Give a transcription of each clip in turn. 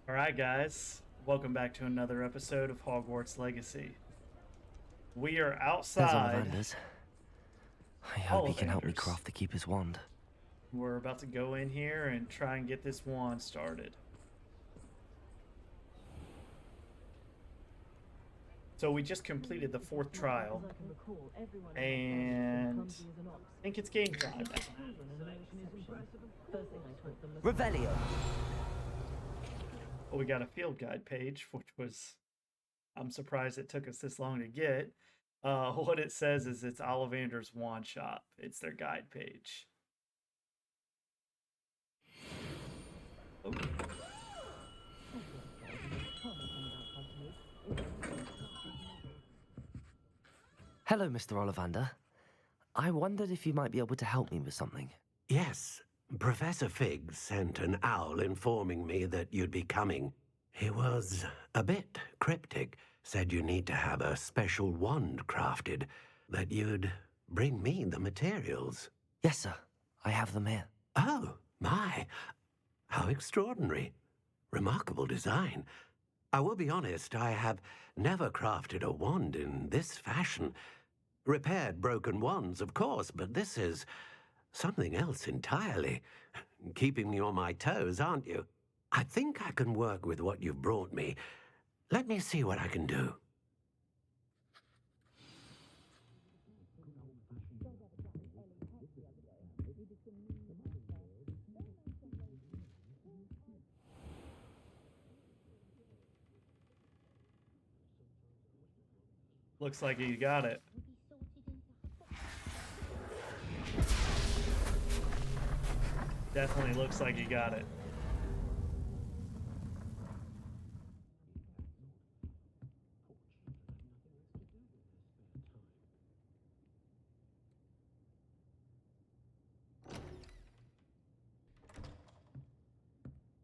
Alright, guys. Welcome back to another episode of Hogwarts Legacy. We are There's outside. Ollivanders. I hope he can help me Ollivanders. craft the Keeper's wand. We're about to go in here and try and get this wand started. So we just completed the 4th trial, and I think it's game time now. Revelio! Well, we got a field guide page, which was, I'm surprised it took us this long to get. What it says is it's Ollivander's Wand Shop. It's their guide page. Okay. Hello, Mr. Ollivander. I wondered if you might be able to help me with something. Yes, Professor Fig sent an owl informing me that you'd be coming. He was a bit cryptic, said you need to have a special wand crafted, that you'd bring me the materials. Yes, sir. I have them here. Oh, my. How extraordinary. Remarkable design. I will be honest, I have never crafted a wand in this fashion. Repaired broken wands, of course, but this is something else entirely. Keeping me on my toes, aren't you? I think I can work with what you've brought me. Let me see what I can do. Looks like you got it. Definitely looks like you got it.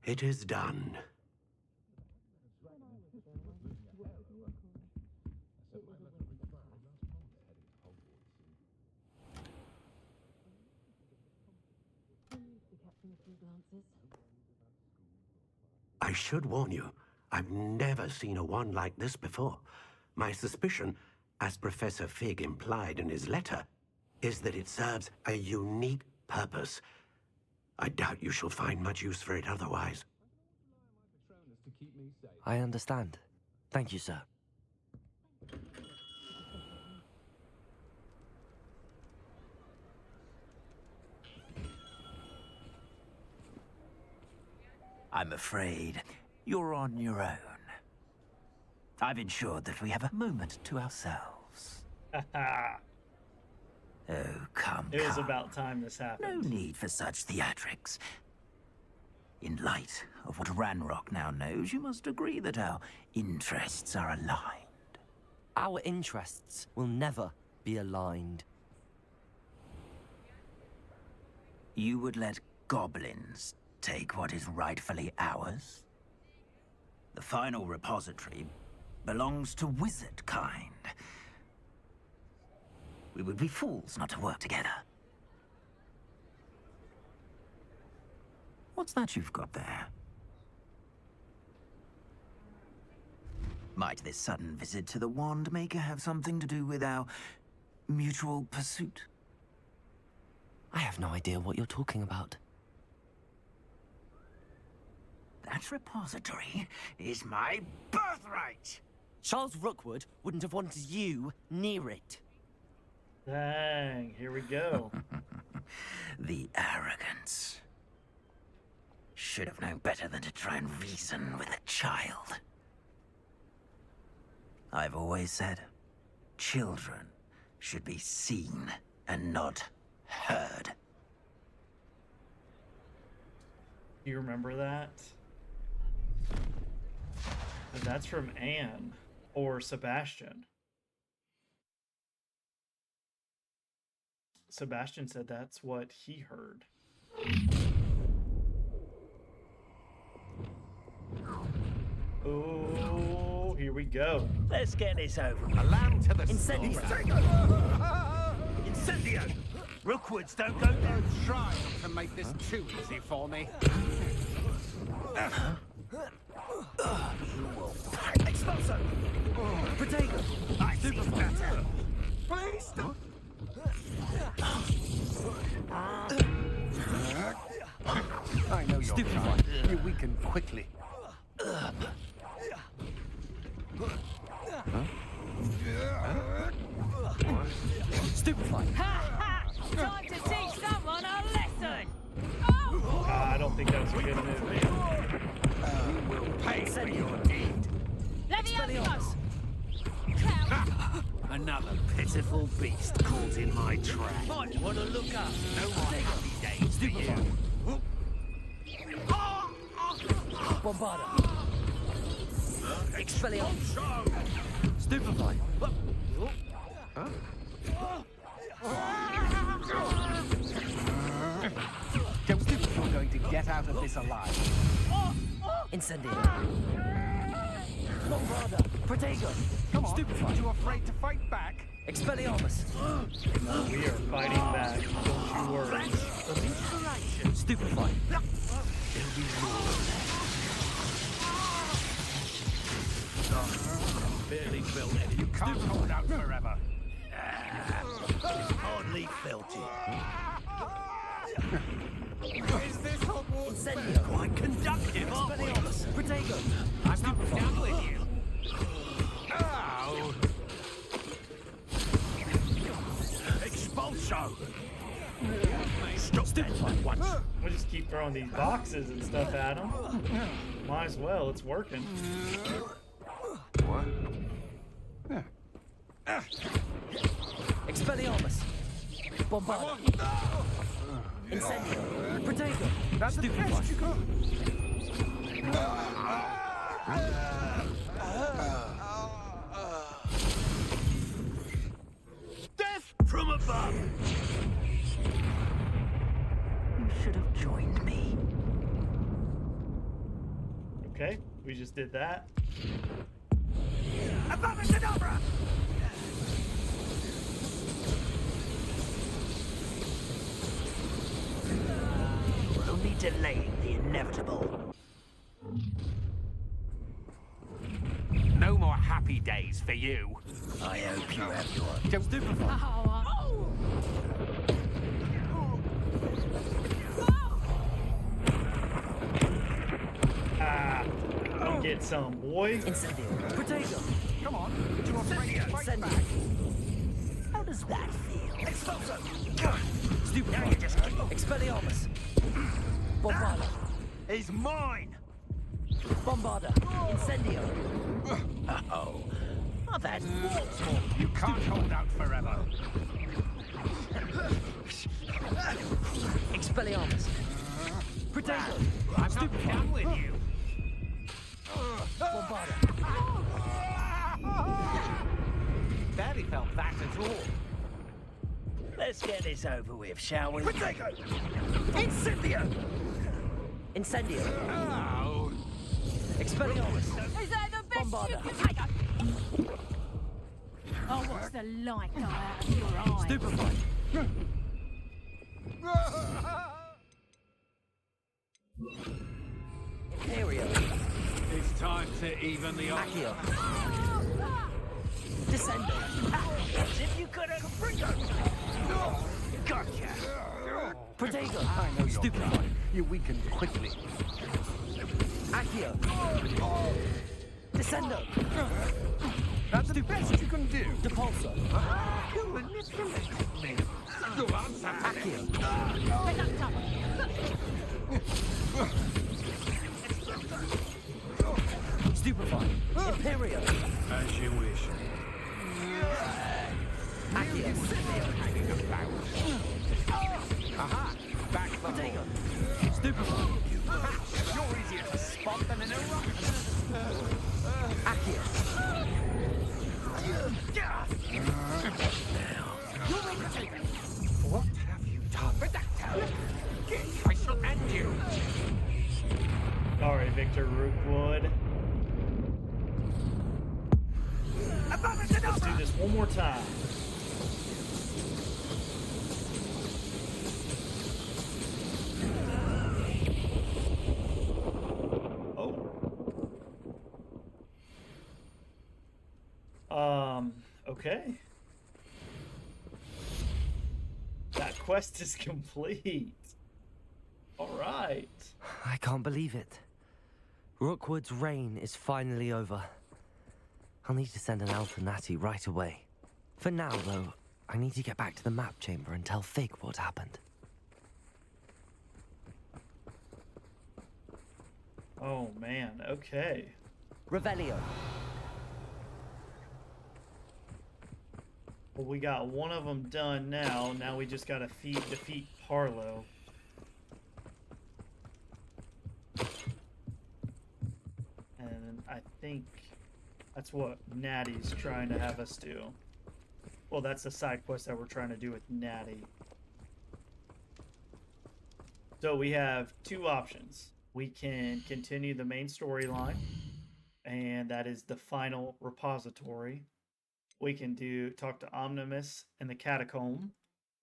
It is done. I should warn you, I've never seen a wand like this before. My suspicion, as Professor Fig implied in his letter, is that it serves a unique purpose. I doubt you shall find much use for it otherwise. I understand. Thank you, sir. I'm afraid you're on your own. I've ensured that we have a moment to ourselves. Oh, come, It was come. about time this No happened. need for such theatrics. In light of what Ranrock now knows, you must agree that our interests are aligned. Our interests will never be aligned. You would let goblins take what is rightfully ours? The final repository belongs to wizard kind. We would be fools not to work together. What's that you've got there? Might this sudden visit to the Wand Maker have something to do with our mutual pursuit? I have no idea what you're talking about. That repository is my birthright! Charles Rookwood wouldn't have wanted you near it. Dang, here we go. The arrogance. Should have known better than to try and reason with a child. I've always said, children should be seen and not heard. Do you remember that? That's from Anne or Sebastian. Sebastian said that's what he heard. Oh, here we go. Let's get this over with. A lamb to the Incendio! Incendio! Rookwoods don't go there. Don't try not to make this too easy for me. Stupefied. You weaken quickly. Stupefied. Time to teach someone a lesson! I don't think that was a good move, man. You will pay for your deed. Leviosa! Another pitiful beast caught in my trap. Might want to look up. No more happy days for you. Bombarda. Expelliarmus. Stupefied. Don't think you're going to get out of this alive. Incendio. Bombarda. Protego. Come on. Stupefied. You afraid to fight back? Expelliarmus. We are fighting back. Don't you worry. Stupefied. Barely built any. You can't hold out forever. Hardly felt it. Is this Hogwarts? Incendio. Quite conductive, aren't we? Expelliarmus. Protego. I'm not done with you. Ow! Expulso! Stop Stupefied. once. We'll just keep throwing these boxes and stuff at them. Might as well. It's working. Expelliarmus. Bombarda. Incendio. Protego. That's the best you got. Death from above! You should have joined me. Okay, we just did that. Above-and-Cadabra! You're only delaying the inevitable. No more happy days for you. I hope you have your... Don't stupefy. Ah, come get some, boy. Incendio. Protego. Come on, you're afraid to fight Incendio. back. How does that feel? Expulso! Stupefied. Expelliarmus. Bombarda. He's mine! Bombarda. Incendio. Oh, I've had warts more. You can't hold out forever. Expelliarmus. Protego. I'm not done with you. Bombarda. Barely felt that at all. Let's get this over with, shall we? Protego! Incendio! Incendio. Ow! Expelliarmus. Is that the best Bombarda. you can take? Oh, what's the light go out of your eyes? Stupefied. Imperio. It's time to even the odds. Accio. Descendo. As if you could have... Gotcha! Protego. I know you're Stupefied. trying. You weaken quickly. Accio. Descendo. That's the best you can do. Depulso. You manipulated me. Go on, Sam. Accio. Stupefied. Imperio. As you wish. Accio. Hanging about. Aha! Back the Protego. hole. Stupefied. You're easier to spot than an eruption. Accio. What have you done? Redactor! I shall end you. All right, Victor Rookwood. Let's do this one more time. Okay. That quest is complete. All right. I can't believe it. Rookwood's reign is finally over. I'll need to send an owl to Natty right away. For now, though, I need to get back to the map chamber and tell Fig what happened. Oh man, okay. Revelio. Well, we got one of them done now. Now we just gotta defeat Harlow. And I think that's what Natty's trying to have us do. Well, that's the side quest that we're trying to do with Natty. So we have two options. We can continue the main storyline, and that is the final repository. We can talk to Omnimus in the catacomb.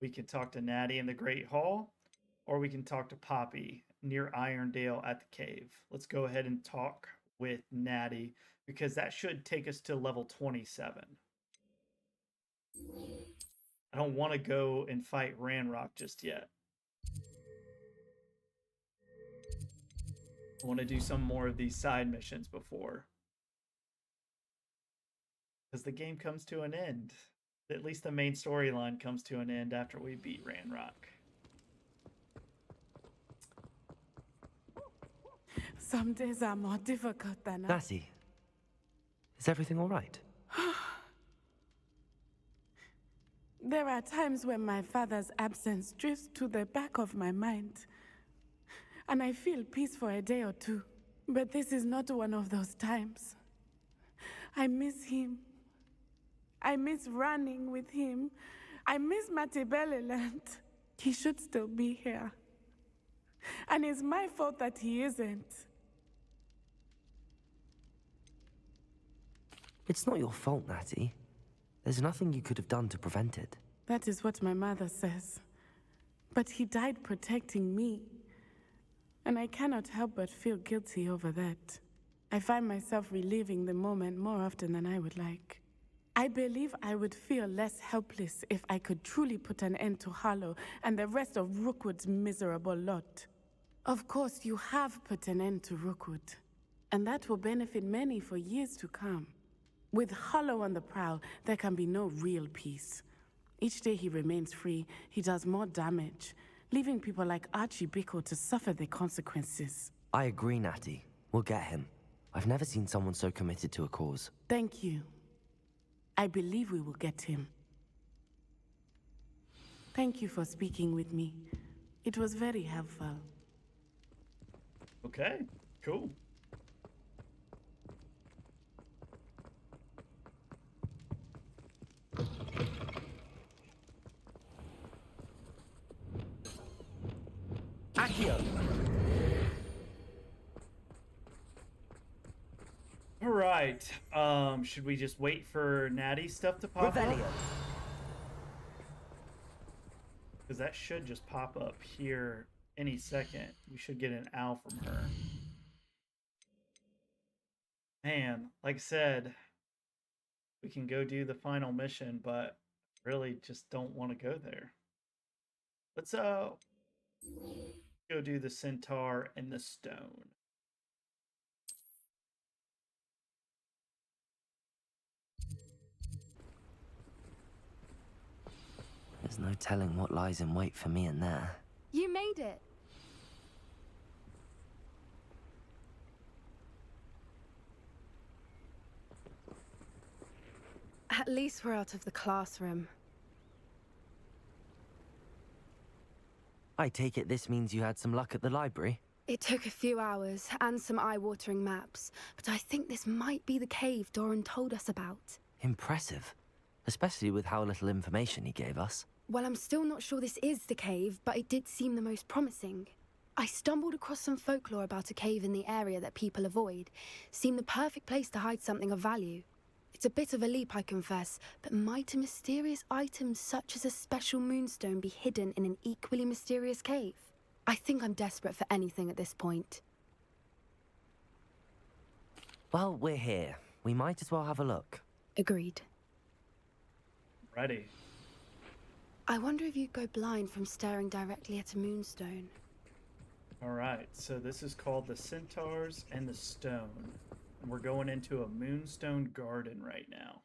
We can talk to Natty in the Great Hall, or we can talk to Poppy near Irondale at the cave. Let's go ahead and talk with Natty, because that should take us to level 27. I don't want to go and fight Ranrock just yet. I want to do some more of these side missions before. Because the game comes to an end. At least the main storyline comes to an end after we beat Ranrock. Some days are more difficult than others. Natty, is everything all right? There are times when my father's absence drifts to the back of my mind, and I feel peace for a day or two. But this is not one of those times. I miss him. I miss running with him. I miss Matibeleland. He should still be here. And it's my fault that he isn't. It's not your fault, Natty. There's nothing you could have done to prevent it. That is what my mother says. But he died protecting me. And I cannot help but feel guilty over that. I find myself reliving the moment more often than I would like. I believe I would feel less helpless if I could truly put an end to HARLOW and the rest of Rookwood's miserable lot. Of course, you have put an end to Rookwood, and that will benefit many for years to come. With HARLOW on the prowl, there can be no real peace. Each day he remains free, he does more damage, leaving people like Archie Bickle to suffer the consequences. I agree, Natty. We'll get him. I've never seen someone so committed to a cause. Thank you. I believe we will get him. Thank you for speaking with me. It was very helpful. Okay, cool. Accio! All right. Should we just wait for Natty's stuff to pop up? Revelio! Because that should just pop up here any second. We should get an owl from her. Man, like I said, we can go do the final mission, but really just don't want to go there. Let's go do the centaur and the stone. There's no telling what lies in wait for me in there. You made it. At least we're out of the classroom. I take it this means you had some luck at the library? It took a few hours and some eye-watering maps, but I think this might be the cave Doran told us about. Impressive. Especially with how little information he gave us. Well, I'm still not sure this is the cave, but it did seem the most promising. I stumbled across some folklore about a cave in the area that people avoid. Seemed the perfect place to hide something of value. It's a bit of a leap, I confess, but might a mysterious item such as a special moonstone be hidden in an equally mysterious cave? I think I'm desperate for anything at this point. Well, we're here. We might as well have a look. Agreed. Ready. I wonder if you'd go blind from staring directly at a moonstone. All right, so this is called the Centaurs and the Stone. And we're going into a moonstone garden right now.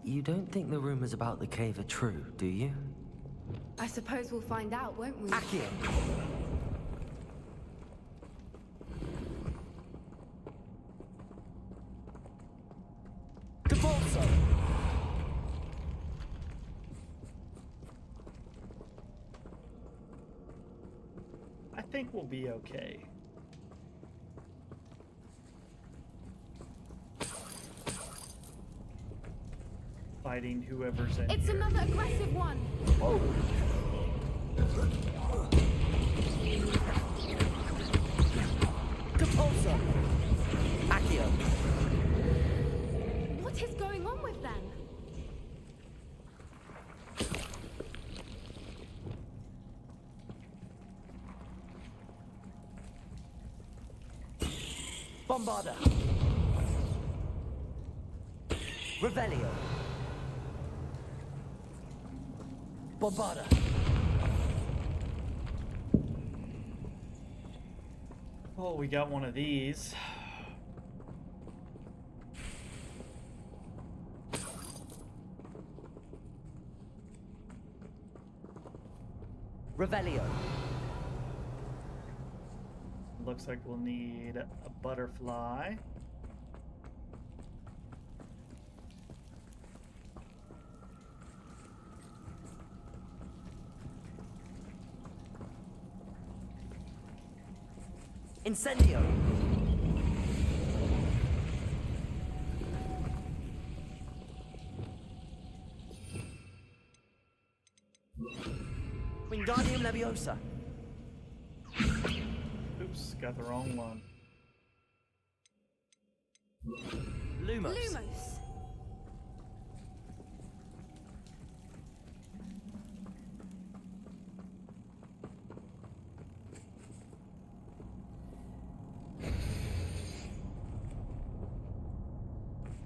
You don't think the rumors about the cave are true, do you? I suppose we'll find out, won't we? Accio! Devolso! I think we'll be okay. Fighting whoever's in It's here. another aggressive one! Devolso! Accio! What is going on with them? Bombarda! Revelio! Bombarda! Oh, we got one of these. Revelio! Looks like we'll need a butterfly. Incendio! Wingardium Leviosa! Oops, got the wrong one. Lumos! Lumos!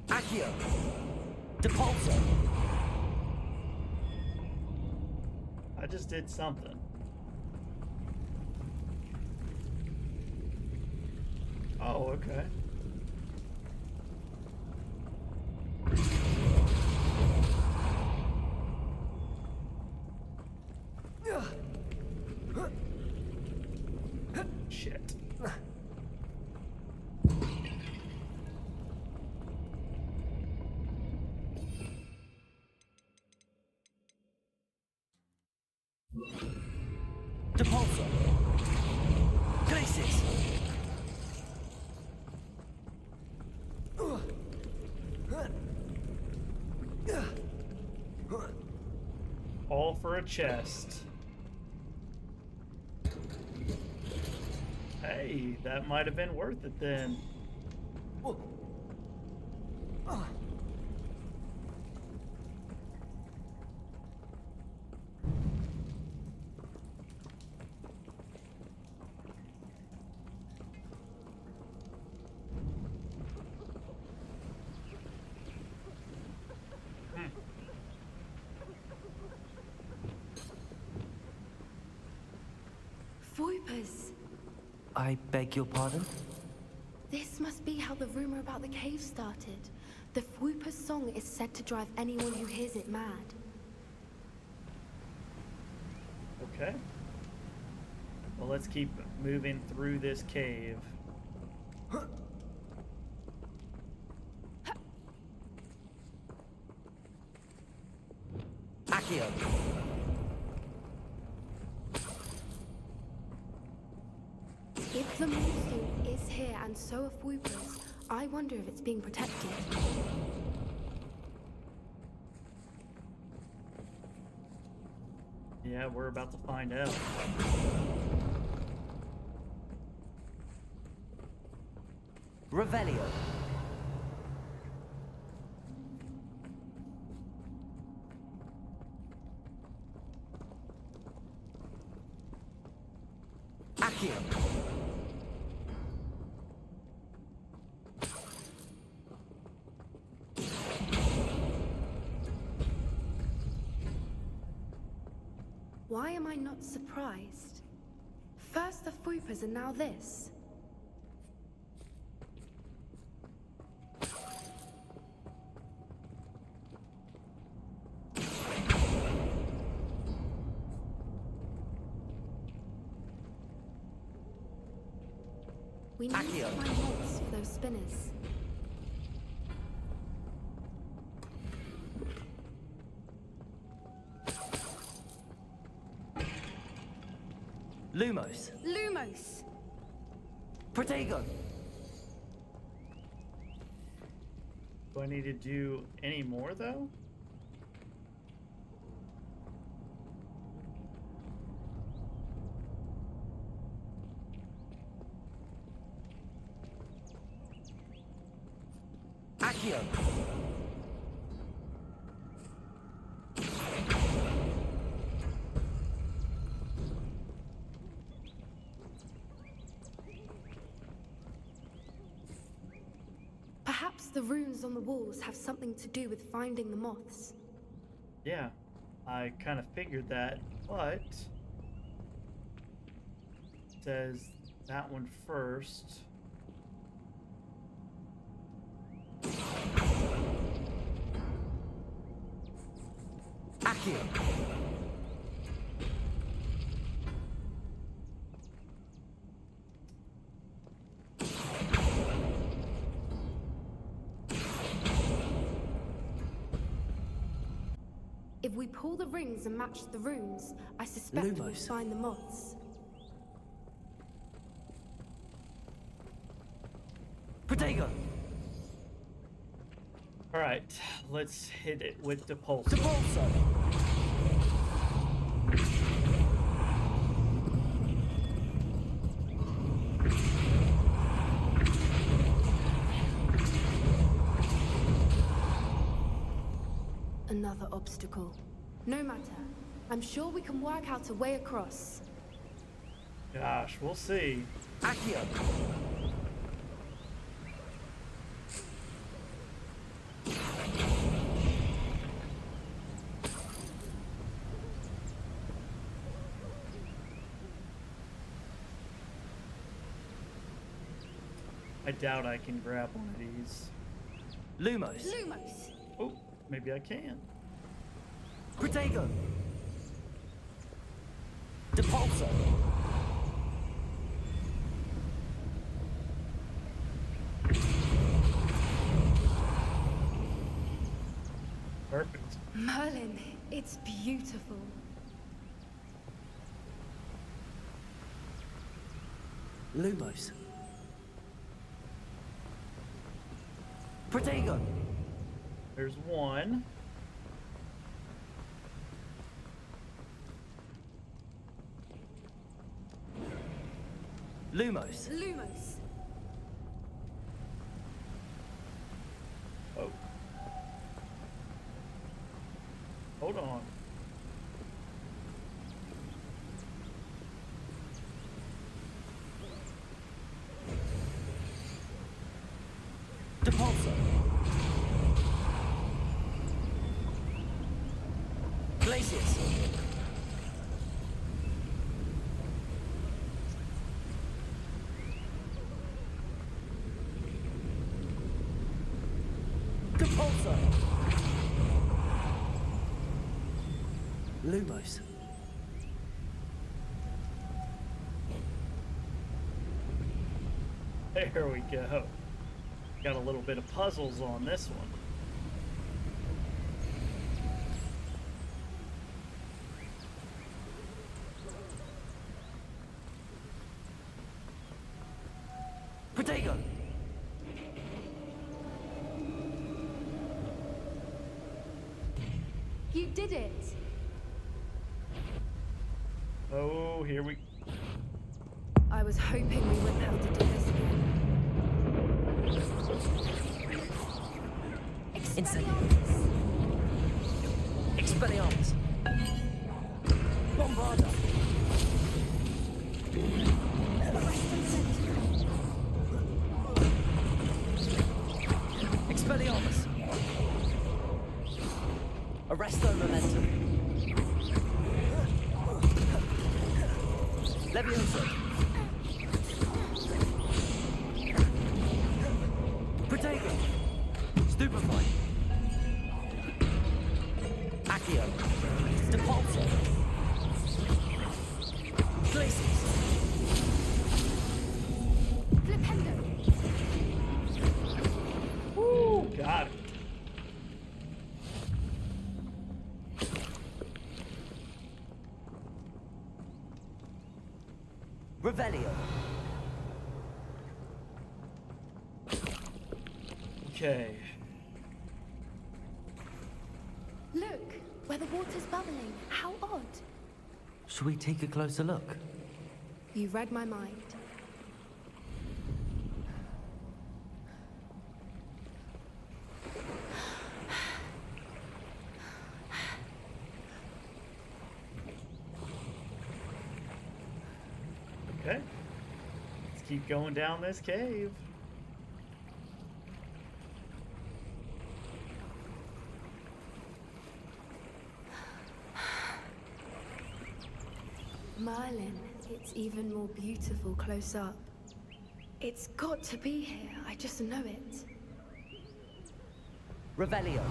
Accio! Depulso! I just did something. Oh, okay. Shit. Depulso! Glacis! All for a chest. Hey, that might have been worth it then. Voipers! I beg your pardon? This must be how the rumor about the cave started. The Fwooper's song is said to drive anyone who hears it mad. Okay. Well, let's keep moving through this cave. Accio! If the moonstone is here and so are Fwoopers, I wonder if it's being protected. Yeah, we're about to find out. Revelio! Accio! Why am I not surprised? First the Fuipas and now this. We need to find bolts for those spinners. Lumos. Lumos! Protego. Do I need to do any more though? Accio. Perhaps the runes on the walls have something to do with finding the moths. Yeah, I kind of figured that, but it says that one first. Accio. If we pull the rings and match the runes, I suspect we'll Lumos. find the moths. Protego. All right, let's hit it with the pulse. Depulso. Another obstacle. No matter. I'm sure we can work out a way across. Gosh, we'll see. Accio. I doubt I can grab one of these. Lumos. Lumos! Oh, maybe I can. Protego. Depulso. Perfect. Merlin, it's beautiful. Lumos. Protego. There's one. Lumos. Lumos! Oh. Hold on. Depulso. Glacius. Depulso. Lumos. There we go. Got a little bit of puzzles on this one. Protego. You did it! Oh, here we... I was hoping we wouldn't have to do this again. Incendiaries. Expelliarmus. Bombarda. Expelliarmus. Arresto momentum. Levioso. Protego. Stupefy. Accio. Stepulso. Glacis. Flipendo. Woo! Got it. Revelio. Okay. Look, where the water's bubbling. How odd. Should we take a closer look? You read my mind. Okay. Let's keep going down this cave. Merlin, it's even more beautiful close up. It's got to be here. I just know it. Revelio.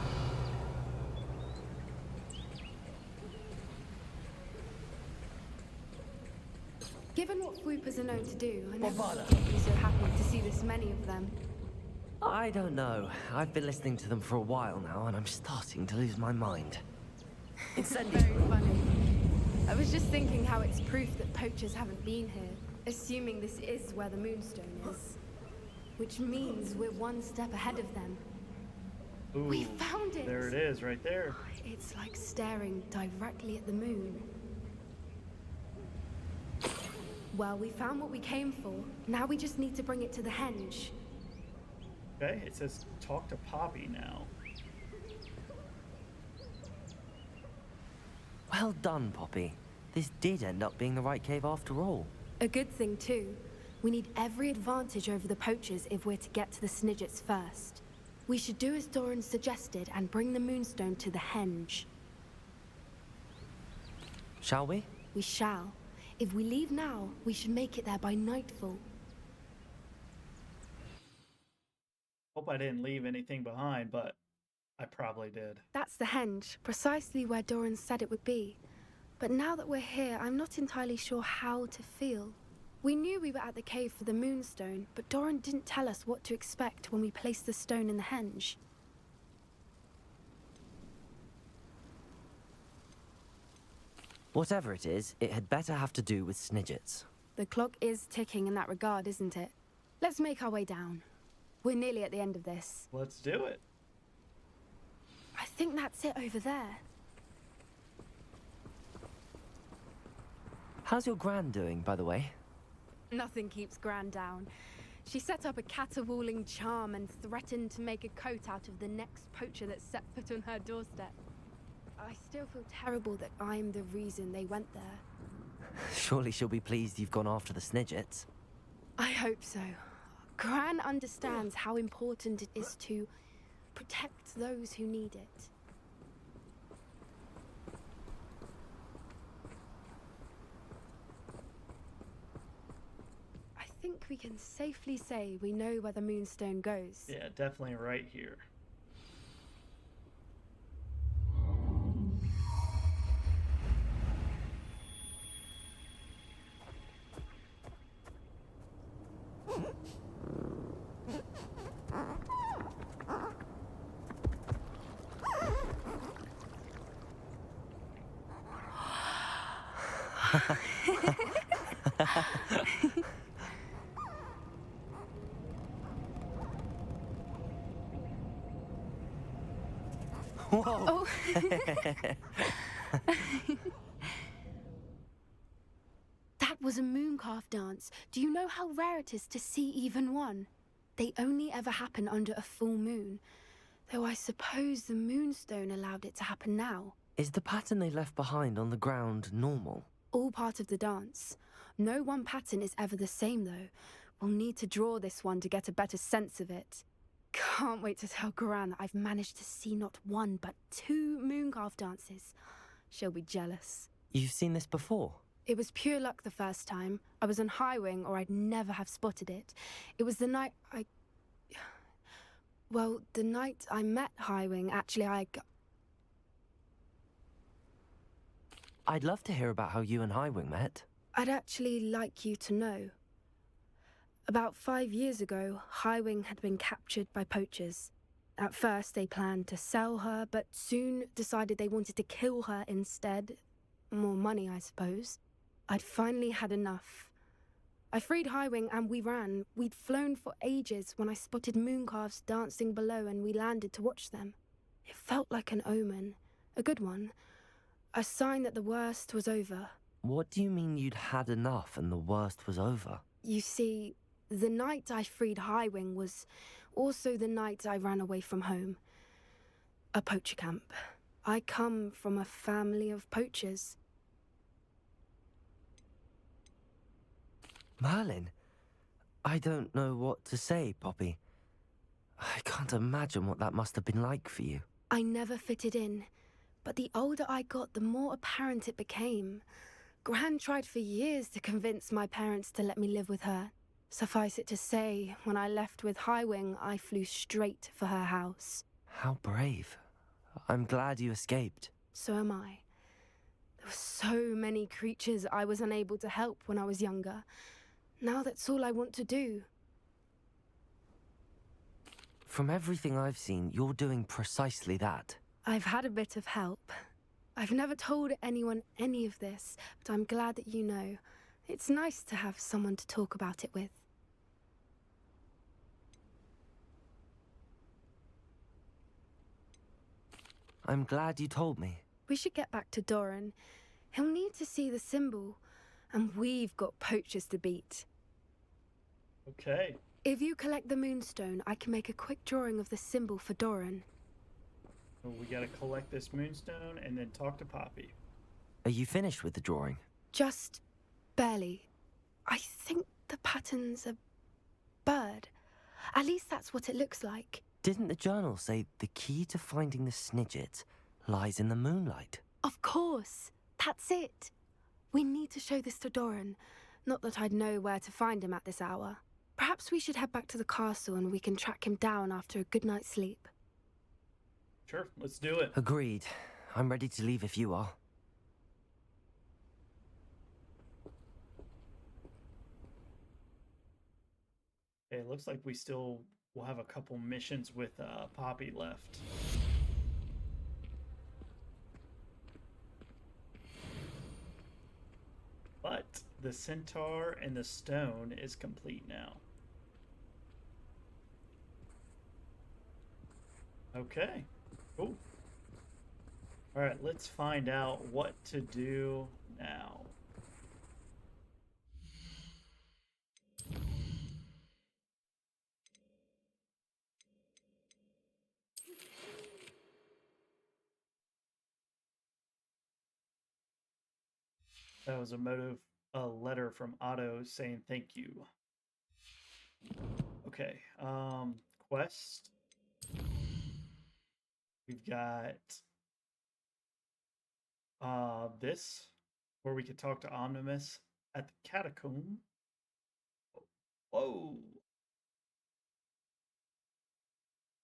Given what swoopers are known to do, I never Bravado. thought I'd be so happy to see this many of them. I don't know. I've been listening to them for a while now, and I'm starting to lose my mind. Incendio. Very funny. I was just thinking how it's proof that poachers haven't been here, assuming this is where the Moonstone is. Which means we're one step ahead of them. Ooh, We found it! There it is, right there. It's like staring directly at the moon. Well, we found what we came for. Now we just need to bring it to the henge. Okay, it says talk to Poppy now. Well done, Poppy. This did end up being the right cave after all. A good thing, too. We need every advantage over the poachers if we're to get to the Snidgets first. We should do as Doran suggested and bring the Moonstone to the henge. Shall we? We shall. If we leave now, we should make it there by nightfall. Hope I didn't leave anything behind, but I probably did. That's the henge, precisely where Doran said it would be. But now that we're here, I'm not entirely sure how to feel. We knew we were at the cave for the Moonstone, but Doran didn't tell us what to expect when we placed the stone in the henge. Whatever it is, it had better have to do with Snidgets. The clock is ticking in that regard, isn't it? Let's make our way down. We're nearly at the end of this. Let's do it. I think that's it over there. How's your gran doing, by the way? Nothing keeps Gran down. She set up a caterwauling charm and threatened to make a coat out of the next poacher that set foot on her doorstep. I still feel terrible that I'm the reason they went there. Surely she'll be pleased you've gone after the Snidgets. I hope so. Gran understands how important it is to protect those who need it. I think we can safely say we know where the Moonstone goes. Yeah, definitely right here. Whoa! Oh. That was a mooncalf dance. Do you know how rare it is to see even one? They only ever happen under a full moon. Though I suppose the Moonstone allowed it to happen now. Is the pattern they left behind on the ground normal? All part of the dance. No one pattern is ever the same, though. We'll need to draw this one to get a better sense of it. Can't wait to tell Gran that I've managed to see not one, but 2 mooncalf dances. She'll be jealous. You've seen this before? It was pure luck the first time. I was on Highwing, or I'd never have spotted it. It was the night Well, the night I met Highwing, actually, I'd love to hear about how you and Highwing met. I'd actually like you to know. About 5 years ago, Highwing had been captured by poachers. At first, they planned to sell her, but soon decided they wanted to kill her instead. More money, I suppose. I'd finally had enough. I freed Highwing and we ran. We'd flown for ages when I spotted mooncalves dancing below and we landed to watch them. It felt like an omen. A good one. A sign that the worst was over. What do you mean you'd had enough and the worst was over? You see, the night I freed Highwing was also the night I ran away from home. A poacher camp. I come from a family of poachers. Merlin? I don't know what to say, Poppy. I can't imagine what that must have been like for you. I never fitted in, but the older I got, the more apparent it became. Gran tried for years to convince my parents to let me live with her. Suffice it to say, when I left with Highwing, I flew straight for her house. How brave. I'm glad you escaped. So am I. There were so many creatures I was unable to help when I was younger. Now that's all I want to do. From everything I've seen, you're doing precisely that. I've had a bit of help. I've never told anyone any of this, but I'm glad that you know. It's nice to have someone to talk about it with. I'm glad you told me. We should get back to Doran. He'll need to see the symbol, and we've got poachers to beat. Okay. If you collect the moonstone, I can make a quick drawing of the symbol for Doran. So we gotta collect this moonstone and then talk to Poppy. Are you finished with the drawing? Just barely. I think the pattern's a bird. At least that's what it looks like. Didn't the journal say the key to finding the Snidget lies in the moonlight? Of course. That's it. We need to show this to Doran. Not that I'd know where to find him at this hour. Perhaps we should head back to the castle and we can track him down after a good night's sleep. Sure, let's do it. Agreed. I'm ready to leave if you are. Okay, it looks like we still will have a couple missions with Poppy left. But the centaur and the stone is complete now. Okay, cool. All right, let's find out what to do now. That was a letter from Otto saying thank you. Okay, quest. We've got this, where we could talk to Omnimus at the catacomb. Whoa.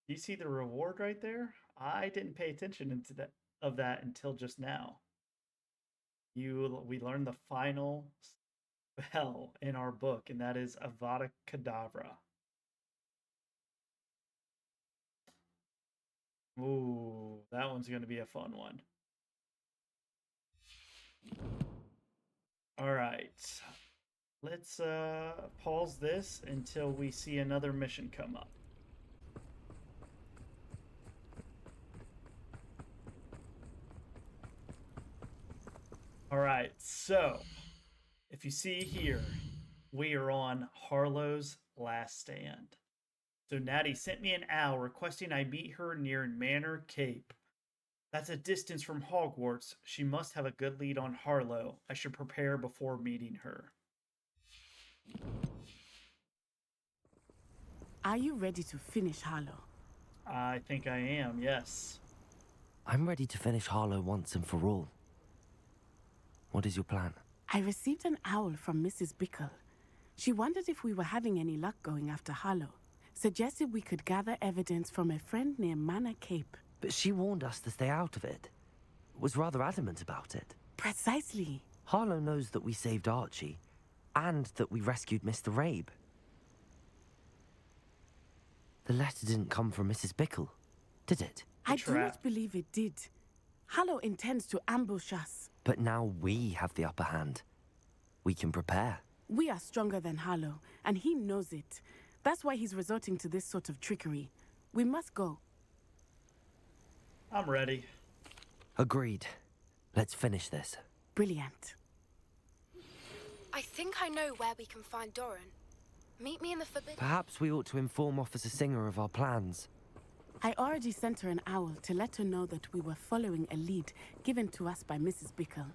Do you see the reward right there? I didn't pay attention into that until just now. We learned the final spell in our book, and that is Avada Kedavra. Ooh, that one's going to be a fun one. All right. Let's pause this until we see another mission come up. All right, so if you see here, we are on Harlow's last stand. So Natty sent me an owl requesting I meet her near Manor Cape. That's a distance from Hogwarts. She must have a good lead on Harlow. I should prepare before meeting her. Are you ready to finish Harlow? I think I am, yes. I'm ready to finish Harlow once and for all. What is your plan? I received an owl from Mrs. Bickle. She wondered if we were having any luck going after Harlow. Suggested we could gather evidence from a friend near Manor Cape. But she warned us to stay out of it. Was rather adamant about it. Precisely. Harlow knows that we saved Archie, and that we rescued Mr. Rabe. The letter didn't come from Mrs. Bickle, did it? I do not believe it did. Harlow intends to ambush us. But now we have the upper hand. We can prepare. We are stronger than Harlow, and he knows it. That's why he's resorting to this sort of trickery. We must go. I'm ready. Agreed. Let's finish this. Brilliant. I think I know where we can find Doran. Meet me in the forbidden... Perhaps we ought to inform Officer Singer of our plans. I already sent her an owl to let her know that we were following a lead given to us by Mrs. Bickle.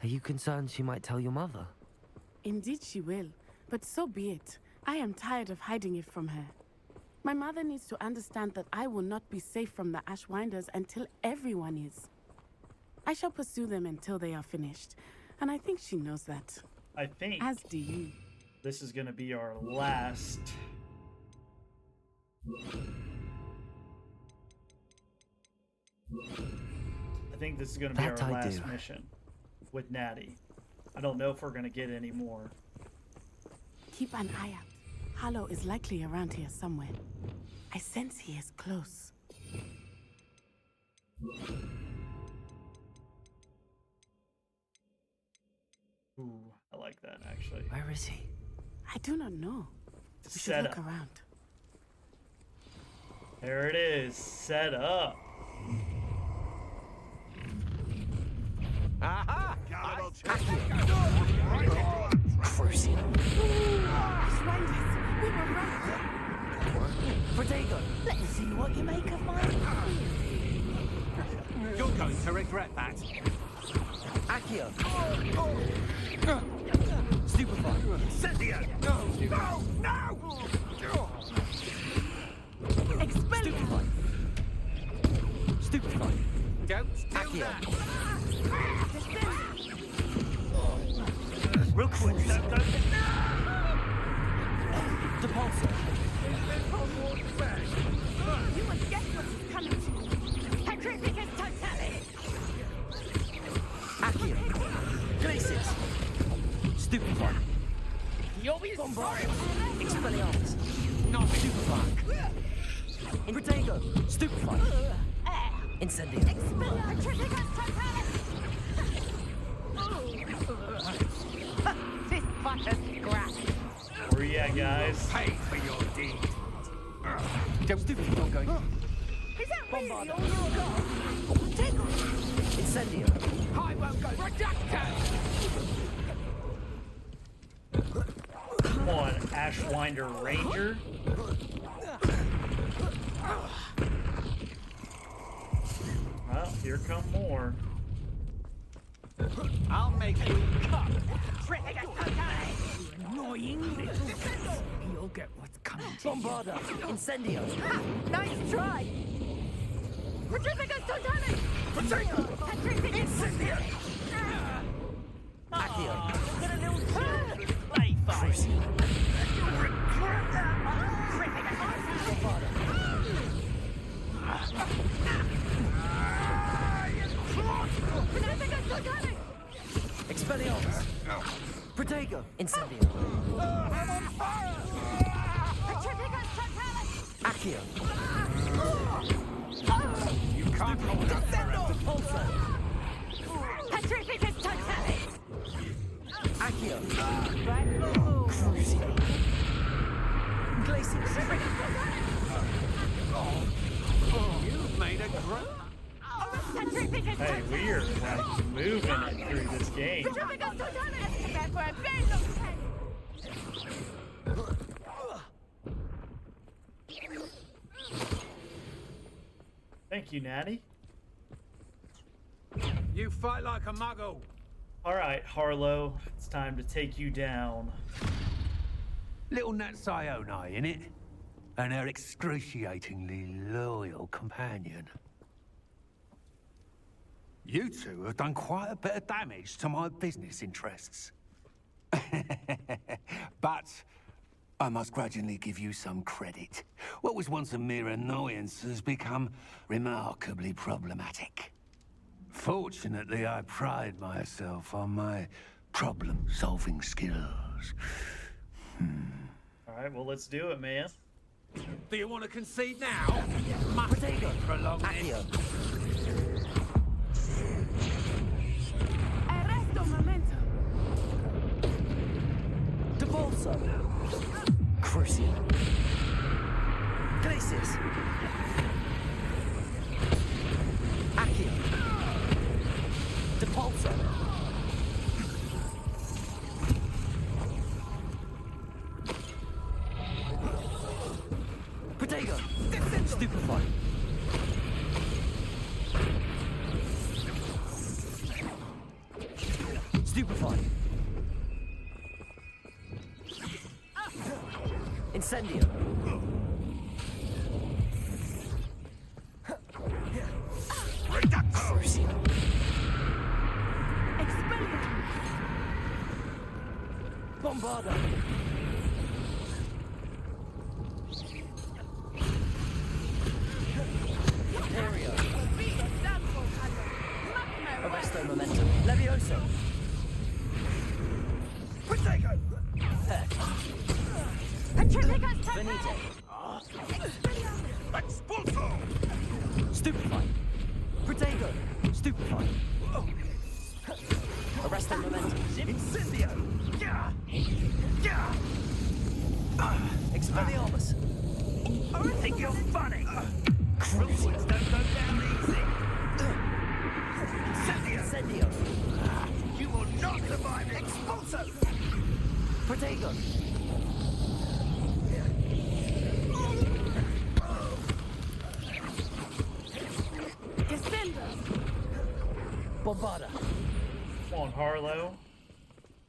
Are you concerned she might tell your mother? Indeed she will, but so be it. I am tired of hiding it from her. My mother needs to understand that I will not be safe from the Ashwinders until everyone is. I shall pursue them until they are finished, and I think she knows that. I think As do you. this is going to be our last. I think this is going to be That our I last do. mission with Natty. I don't know if we're going to get any more. Keep an eye out. Harlow is likely around here somewhere. I sense he is close. Ooh, I like that actually. Where is he? I do not know. We should Set look up. around. There it is. Set up. Aha! Cruising. Ashwinders, we were right. Protego, let's see what you make of mine. You're going to regret that. Accio. Stupefy. Cynthia! No! No! No! Stupefy. Stupefy. Don't do Accio. that! Rookwood, don't go... Depulsor. You must guess what is coming to you. Petrificus totalis! Accio. Glacis. Stupefy. You'll be sorry! Expelliarmus. Not Stupefy. Protego. Stupefy. Incendio. Petrificus totalis! This butter's scratch. Where you at, guys? pay for your deed. Don't stupid, don't go. Is that really all you got? Take off! Incendio. I won't go. Reductor! Come on, Ashwinder Ranger. Well, here come more. I'll make you cut. Petrificus totalis! Annoying little... You'll get what's coming to you. Bombarda. Incendio. Nice try! Petrificus totalis! Petrificus totalis! Accio. Get a little play fight! You'll regret that! Petrificus totalis! Petrificus totalis! Expelliarmus. Protego. Incendio. Petrificus totalis! Accio. You can't hold up forever. Depulsor. Petrificus totalis! Accio. Cruising! Glacis. You've made a grunt. Petrificus Hey, totalis! we are like moving it through this game. Petrificus totalis! Back for a very long time! Thank you, Natty. You fight like a muggle. All right, Harlow, it's time to take you down. Little Nat Sioni, innit? And her excruciatingly loyal companion. You two have done quite a bit of damage to my business interests. But I must grudgingly give you some credit. What was once a mere annoyance has become remarkably problematic. Fortunately, I pride myself on my problem-solving skills. All right, well, let's do it, man. Do you want to concede now? Must be prolonged. Accio. Arresto momento. Devolso. Crucial. Glacis. Accio. Depulso. Protego. Stupefy. Stupefy. Incendio. Crucial. Expelliarmus. Bombarda. Imperio. Arresto momentum. Levioso. Protego! Venite. Expulso! Stupefy. Protego. Stupefy. Arresto momentum. Incendio! Expelliarmus. I think you're funny! Rookwoods don't go down easy! Incendio! Incendio. You will not survive it! Expulso! Protego. Descendo. Bombarda. Come on, Harlow.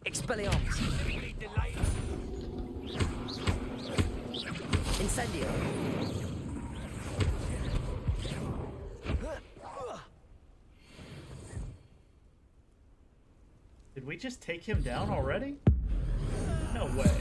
Expelliarmus. Incendio. Did we just take him down already? No way.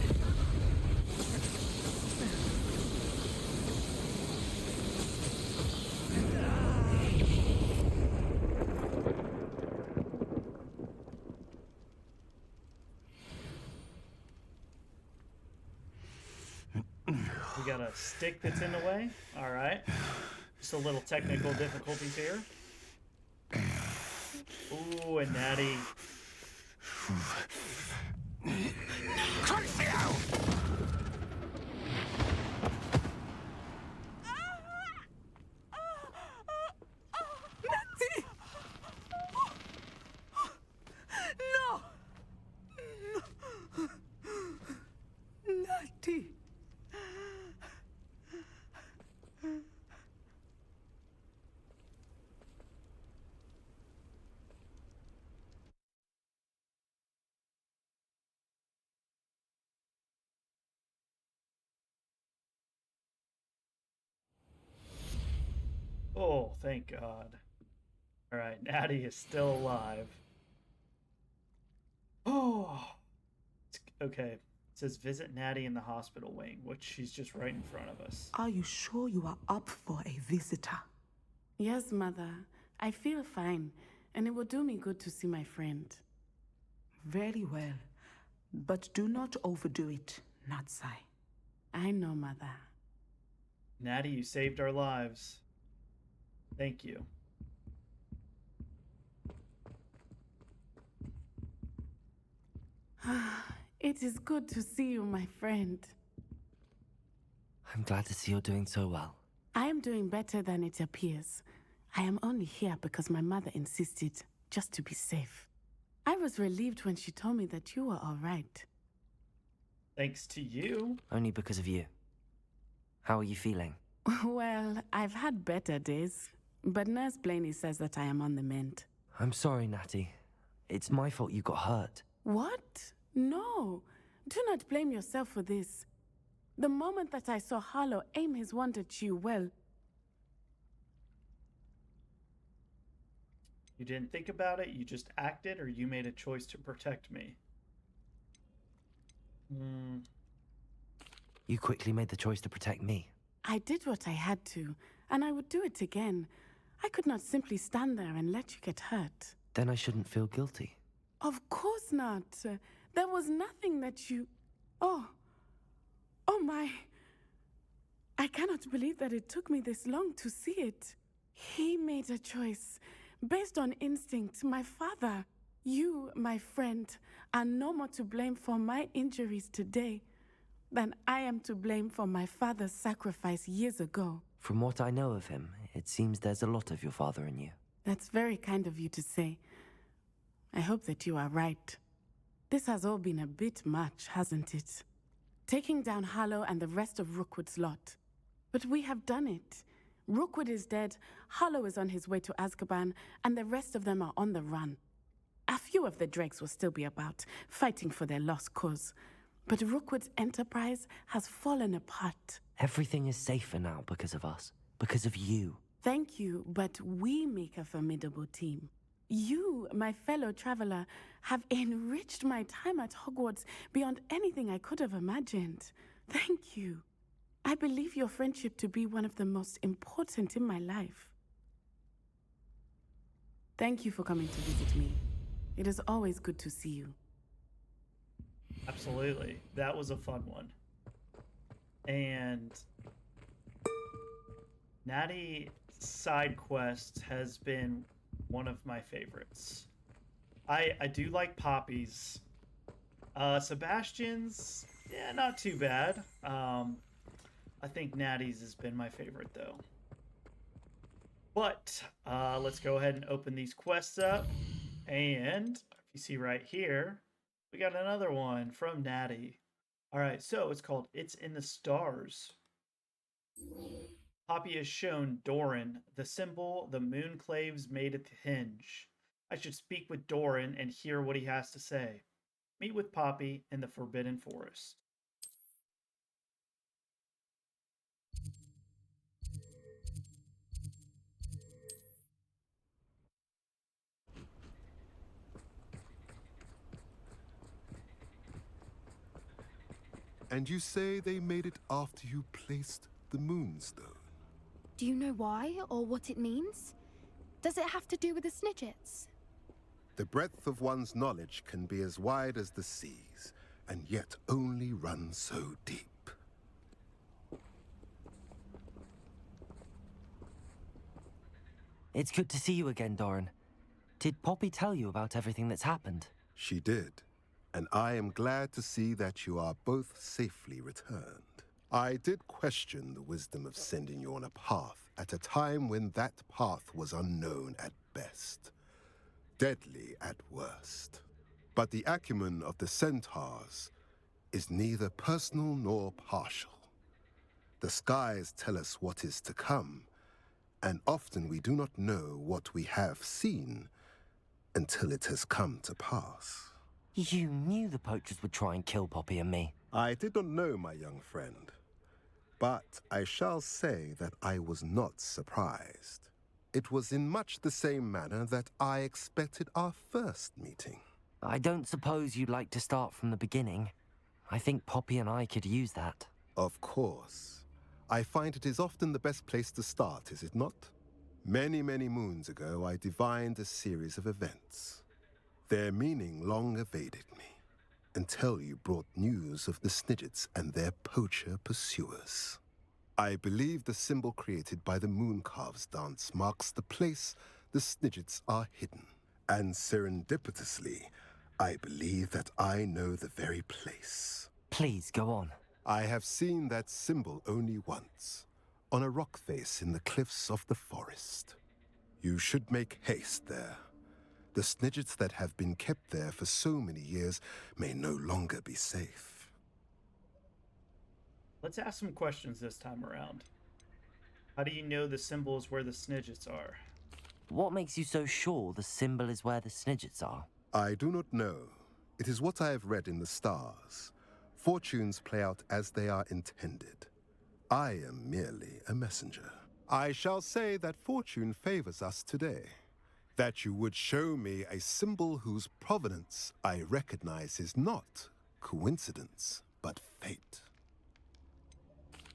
We got a stick that's in the way. All right. Just a little technical difficulties here. Ooh, and Natty. Crucio! Natty! No! Natty! Oh, thank God. All right, Natty is still alive. Oh, okay. It says visit Natty in the hospital wing, which she's just right in front of us. Are you sure you are up for a visitor? Yes, Mother. I feel fine, and it will do me good to see my friend. Very well. But do not overdo it, Natsai. I know, Mother. Natty, you saved our lives. Thank you. It is good to see you, my friend. I'm glad to see you're doing so well. I am doing better than it appears. I am only here because my mother insisted, just to be safe. I was relieved when she told me that you were all right. Thanks to you. Only because of you. How are you feeling? Well, I've had better days, but Nurse Blaney says that I am on the mend. I'm sorry, Natty. It's my fault you got hurt. What? No. Do not blame yourself for this. The moment that I saw Harlow aim his wand at you, well... You didn't think about it, you just acted, or you made a choice to protect me? You quickly made the choice to protect me. I did what I had to, and I would do it again. I could not simply stand there and let you get hurt. Then I shouldn't feel guilty. Of course not. There was nothing that you... Oh my... I cannot believe that it took me this long to see it. He made a choice based on instinct. My father, you, my friend, are no more to blame for my injuries today than I am to blame for my father's sacrifice years ago. From what I know of him, it seems there's a lot of your father in you. That's very kind of you to say. I hope that you are right. This has all been a bit much, hasn't it? Taking down HARLOW and the rest of Rookwood's lot. But we have done it. Rookwood is dead, HARLOW is on his way to Azkaban, and the rest of them are on the run. A few of the dregs will still be about, fighting for their lost cause. But Rookwood's enterprise has fallen apart. Everything is safer now because of us. Because of you. Thank you, but we make a formidable team. You, my fellow traveler, have enriched my time at Hogwarts beyond anything I could have imagined. Thank you. I believe your friendship to be one of the most important in my life. Thank you for coming to visit me. It is always good to see you. Absolutely. That was a fun one. And Natty side quest has been one of my favorites. I do like Poppy's. Sebastian's, yeah, not too bad. I think Natty's has been my favorite though. But let's go ahead and open these quests up. And if you see right here, we got another one from Natty. All right, so it's called It's in the Stars. Poppy has shown Doran the symbol the moonclaves made at the hinge. I should speak with Doran and hear what he has to say. Meet with Poppy in the Forbidden Forest. And you say they made it after you placed the moonstone? Do you know why or what it means? Does it have to do with the Snidgets? The breadth of one's knowledge can be as wide as the seas, and yet only run so deep. It's good to see you again, Doran. Did Poppy tell you about everything that's happened? She did, and I am glad to see that you are both safely returned. I did question the wisdom of sending you on a path at a time when that path was unknown at best, deadly at worst. But the acumen of the centaurs is neither personal nor partial. The skies tell us what is to come, and often we do not know what we have seen until it has come to pass. You knew the poachers would try and kill Poppy and me. I did not know, my young friend, but I shall say that I was not surprised. It was in much the same manner that I expected our first meeting. I don't suppose you'd like to start from the beginning. I think Poppy and I could use that. Of course. I find it is often the best place to start, is it not? Many, many moons ago, I divined a series of events. Their meaning long evaded me, until you brought news of the Snidgets and their poacher pursuers. I believe the symbol created by the Mooncalves dance marks the place the Snidgets are hidden. And serendipitously, I believe that I know the very place. Please, go on. I have seen that symbol only once, on a rock face in the cliffs of the forest. You should make haste there. The Snidgets that have been kept there for so many years may no longer be safe. Let's ask some questions this time around. How do you know the symbol is where the Snidgets are? What makes you so sure the symbol is where the Snidgets are? I do not know. It is what I have read in the stars. Fortunes play out as they are intended. I am merely a messenger. I shall say that fortune favors us today. That you would show me a symbol whose provenance I recognize is not coincidence, but fate.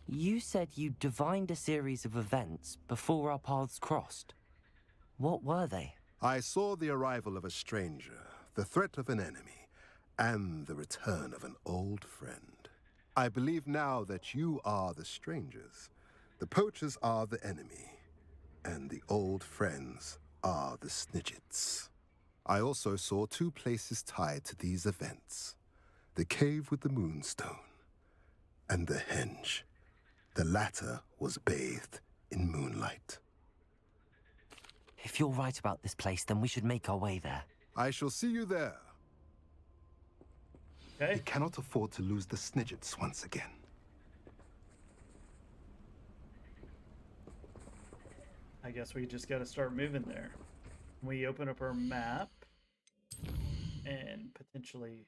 You said you divined a series of events before our paths crossed. What were they? I saw the arrival of a stranger, the threat of an enemy, and the return of an old friend. I believe now that you are the strangers, the poachers are the enemy, and the old friends are the Snidgets. I also saw two places tied to these events: the cave with the moonstone and the henge. The latter was bathed in moonlight. If you're right about this place, then we should make our way there. I shall see you there. Okay. We cannot afford to lose the Snidgets once again. I guess we just got to start moving there. We open up our map and potentially...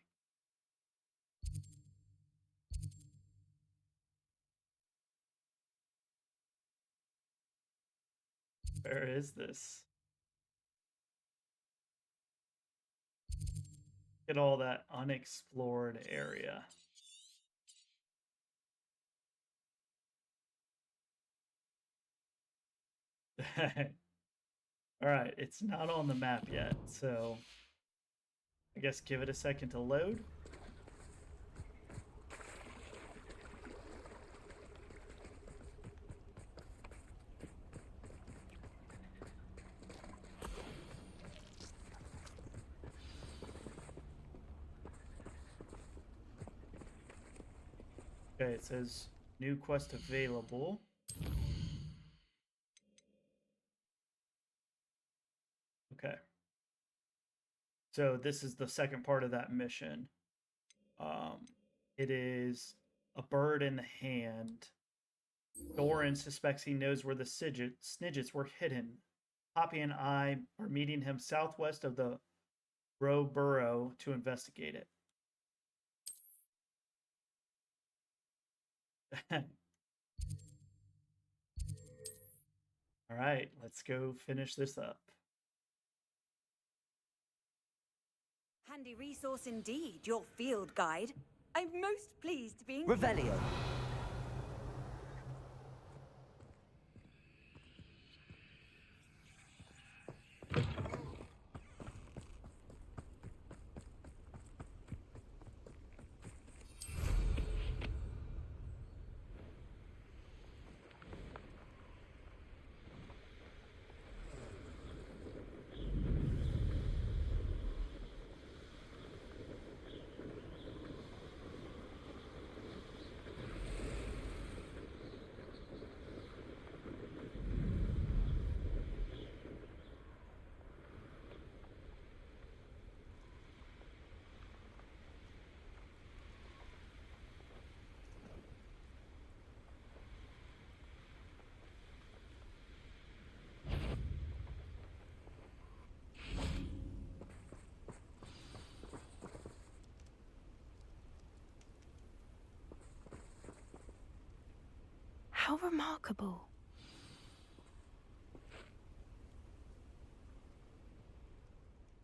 Where is this? Look at all that unexplored area. Alright, it's not on the map yet, so I guess give it a second to load. Okay, it says new quest available. Okay. So this is the second part of that mission. It is a bird in the hand. Doran suspects he knows where the Snidgets were hidden. Poppy and I are meeting him southwest of the Row Burrow to investigate it. All right, let's go finish this up. Handy resource indeed, your field guide. I'm most pleased to be... Revelio. How remarkable.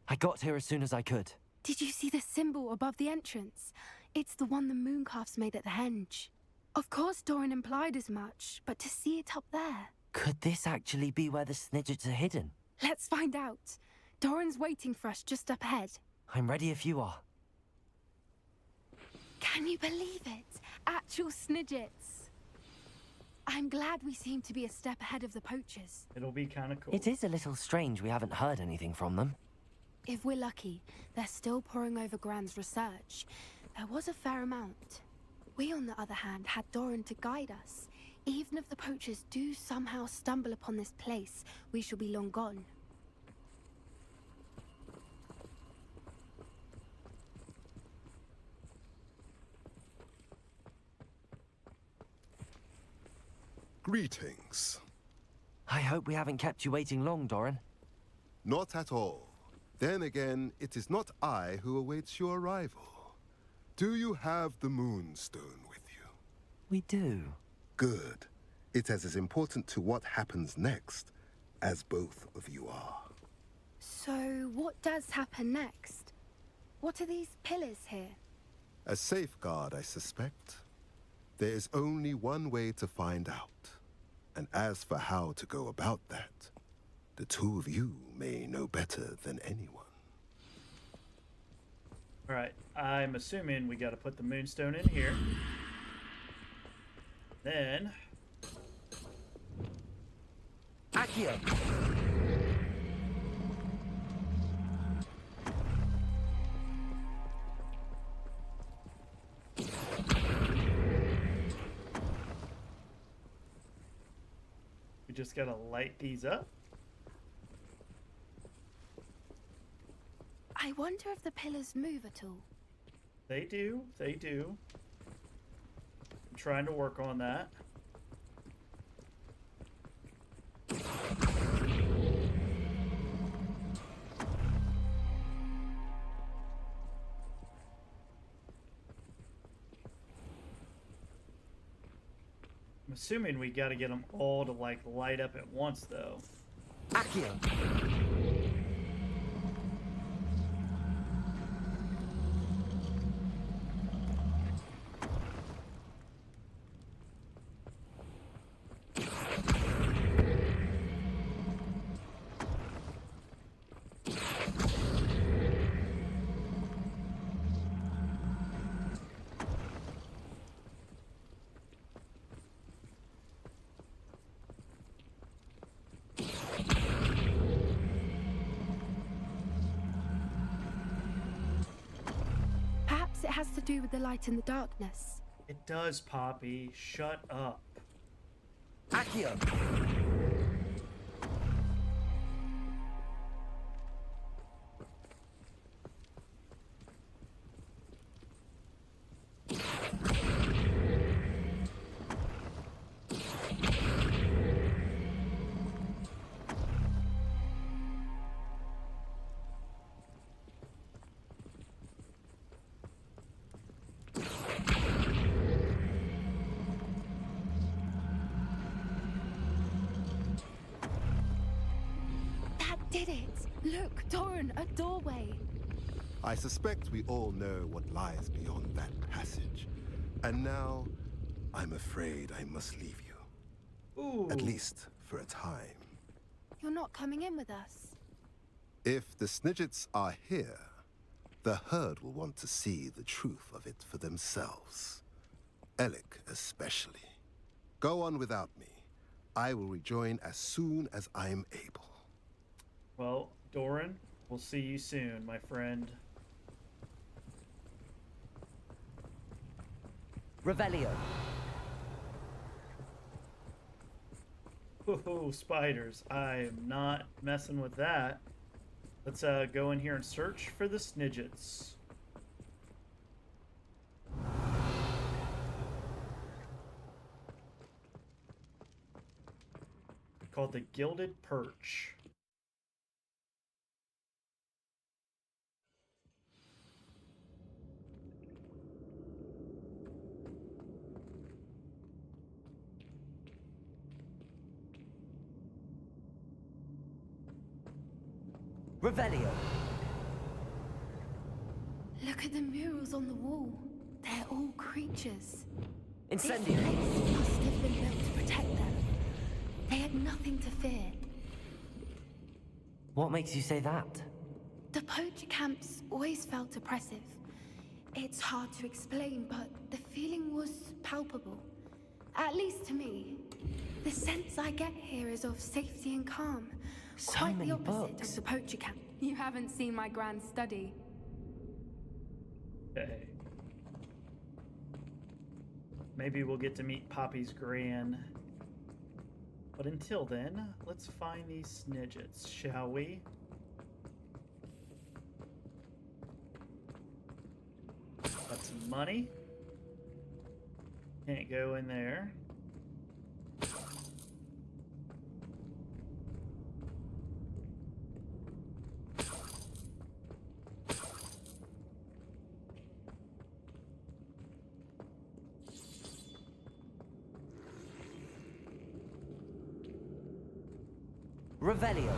I got here as soon as I could. Did you see the symbol above the entrance? It's the one the mooncalfs made at the henge. Of course Doran implied as much, but to see it up there... Could this actually be where the Snidgets are hidden? Let's find out. Doran's waiting for us just up ahead. I'm ready if you are. Can you believe it? Actual Snidgets. I'm glad we seem to be a step ahead of the poachers. It'll be kind of cool. It is a little strange we haven't heard anything from them. If we're lucky, they're still poring over Gran's research. There was a fair amount. We, on the other hand, had Doran to guide us. Even if the poachers do somehow stumble upon this place, we shall be long gone. Greetings. I hope we haven't kept you waiting long, Doran. Not at all. Then again, it is not I who awaits your arrival. Do you have the moonstone with you? We do. Good. It is as important to what happens next as both of you are. So, what does happen next? What are these pillars here? A safeguard, I suspect. There is only one way to find out. And as for how to go about that, the two of you may know better than anyone. All right, I'm assuming we got to put the moonstone in here. Then... Accio! We just got to light these up. I wonder if the pillars move at all. They do. They do. I'm trying to work on that. I'm assuming we got to get them all to like light up at once, though. Accio! Perhaps it has to do with the light in the darkness. It does, Poppy. Shut up. Accio! Did it! Look, Doran, a doorway. I suspect we all know what lies beyond that passage. And now, I'm afraid I must leave you. Ooh. At least for a time. You're not coming in with us. If the Snidgets are here, the herd will want to see the truth of it for themselves. Alec especially. Go on without me. I will rejoin as soon as I'm able. Well, Doran, we'll see you soon, my friend. Revelio. Whoa, spiders. I am not messing with that. Let's go in here and search for the Snidgets. Called the Gilded Perch. Revelio. Look at the murals on the wall. They're all creatures. Incendio. This place must have been built to protect them. They had nothing to fear. What makes you say that? The poacher camps always felt oppressive. It's hard to explain, but the feeling was palpable. At least to me. The sense I get here is of safety and calm. So Quite many the opposite books. of the poacher camp. You haven't seen my grand study. Okay. Maybe we'll get to meet Poppy's gran. But until then, let's find these Snidgets, shall we? Got some money. Can't go in there. Revelio.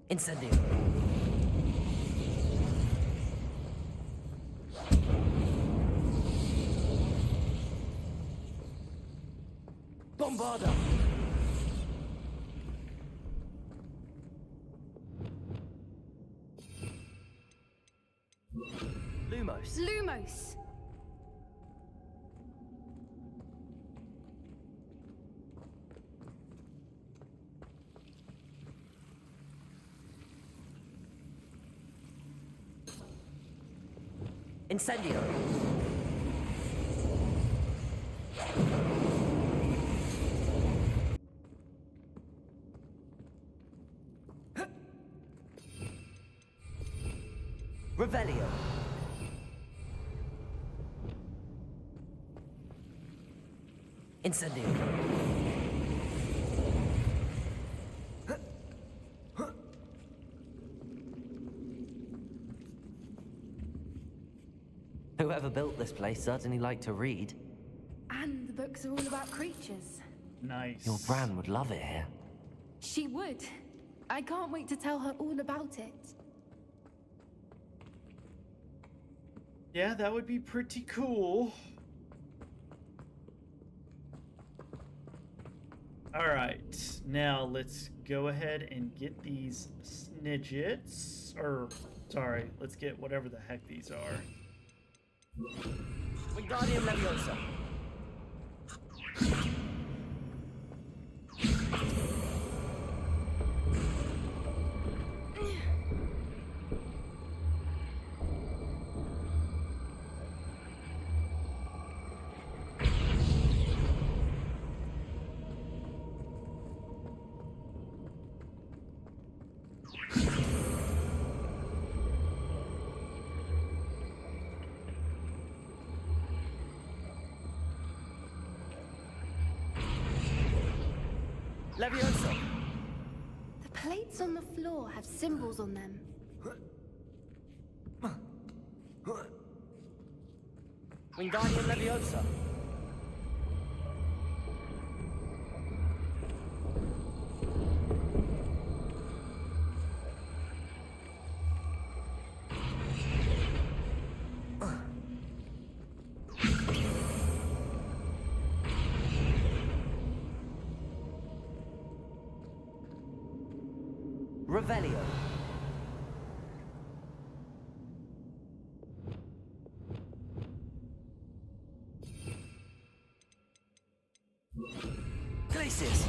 Incendio. Bombarda. Lumos. Lumos! Incendio. Revelio. Incendio. Whoever built this place certainly liked to read. And the books are all about creatures. Nice. Your Bran would love it here. She would. I can't wait to tell her all about it. Yeah, that would be pretty cool. Alright, now let's go ahead and get these snidgets. Or, sorry, let's get whatever the heck these are. Wingardium Leviosa. Leviosa. The plates on the floor have symbols on them. Wingardium Leviosa. Revelio. Glacius.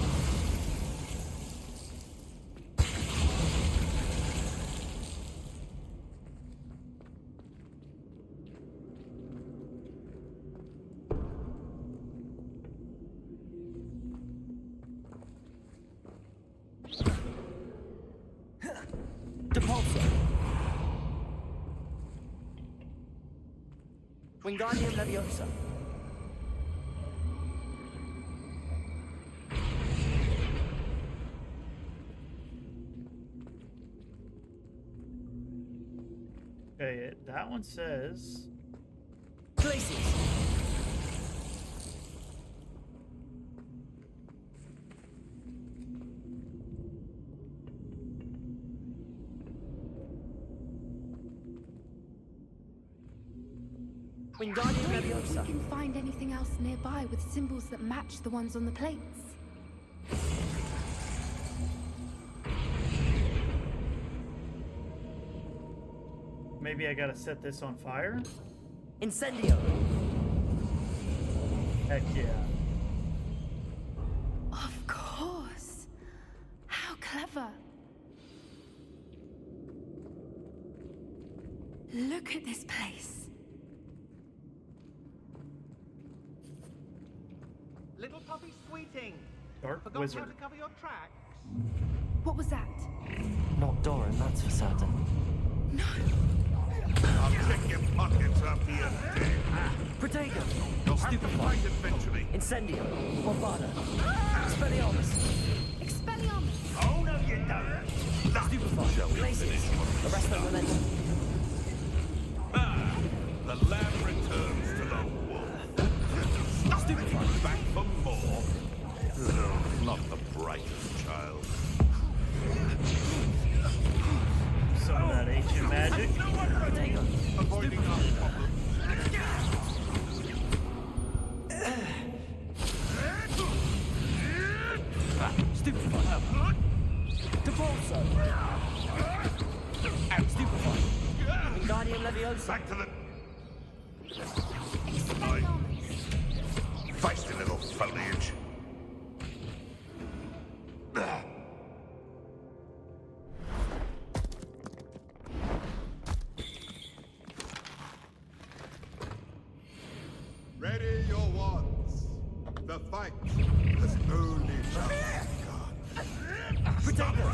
Depulso. Wingardium Leviosa. Okay, that one says... Glacius. Wingardium Don't think we Leviosa. can find anything else nearby with symbols that match the ones on the plates. Maybe I gotta set this on fire? Incendio. Heck yeah. Of course. How clever. Look at this place. Little puppy sweeting. Dark Forgot wizard. how to cover your tracks. What was that? Not Doran, that's for certain. No. I'll check your pockets after you're dead. Protego. You'll have to fight eventually. Incendio. Bombarda. Expelliarmus. Expelliarmus. Oh, no, you don't. Stupefy. Glacius. Arresto Memento. Ah, the lamb returns to the wolf. Stupefy. Back for more. No, not the brightest child. Stupefy. Devolso. Stupefy. Wingardium Leviosa. Back to the... Feisty little foliage. Ready your wands. The fight has only just begun. Potato.